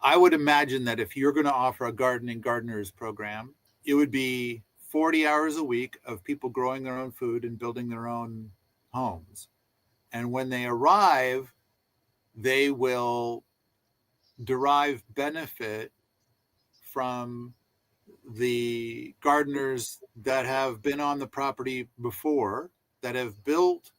I would imagine that if you're going to offer a gardening gardeners program, it would be 40 hours a week of people growing their own food and building their own homes. And when they arrive, they will derive benefit from the gardeners that have been on the property before, that have built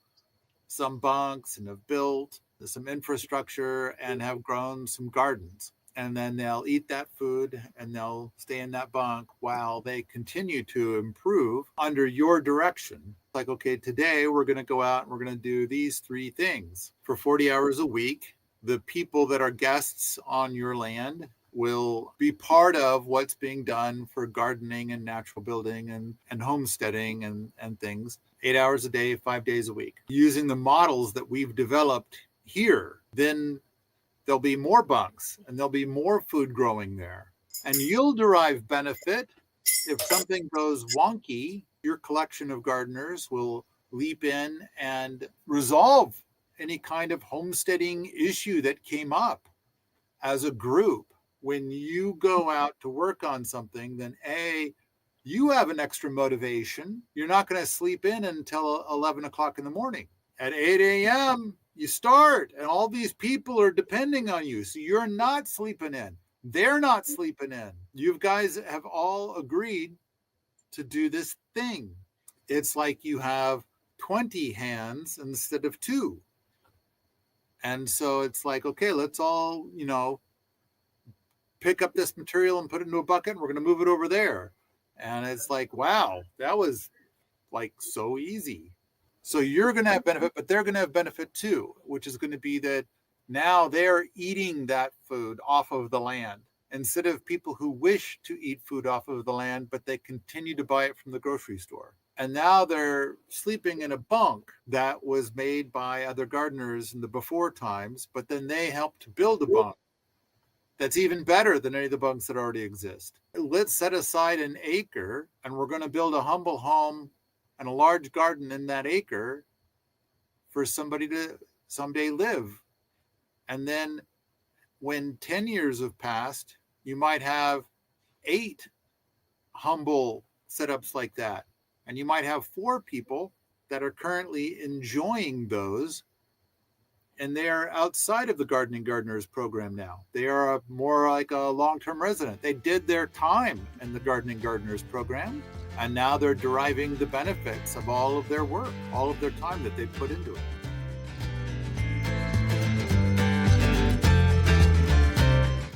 some bunks and have built some infrastructure and have grown some gardens. And then they'll eat that food and they'll stay in that bunk while they continue to improve under your direction. Like, okay, today we're going to go out and we're going to do these 3 things for 40 hours a week. The people that are guests on your land will be part of what's being done for gardening and natural building and homesteading and things 8 hours a day, 5 days a week, using the models that we've developed here. Then there'll be more bunks and there'll be more food growing there. And you'll derive benefit. If something goes wonky, your collection of gardeners will leap in and resolve any kind of homesteading issue that came up as a group. When you go out to work on something, then you have an extra motivation. You're not going to sleep in until 11 o'clock in the morning. At 8 a.m., you start, and all these people are depending on you. So you're not sleeping in. They're not sleeping in. You guys have all agreed to do this thing. It's like you have 20 hands instead of 2. And so it's like, okay, let's all, pick up this material and put it into a bucket, and we're going to move it over there. And it's like, wow, that was like so easy. So you're going to have benefit, but they're going to have benefit too, which is going to be that now they're eating that food off of the land instead of people who wish to eat food off of the land, but they continue to buy it from the grocery store. And now they're sleeping in a bunk that was made by other gardeners in the before times, but then they helped to build a bunk that's even better than any of the bunks that already exist. Let's set aside an acre, and we're going to build a humble home and a large garden in that acre for somebody to someday live. And then when 10 years have passed, you might have 8 humble setups like that. And you might have 4 people that are currently enjoying those, and they're outside of the Gardening Gardeners program now. They are more like a long-term resident. They did their time in the Gardening Gardeners program, and now they're deriving the benefits of all of their work, all of their time that they put into it.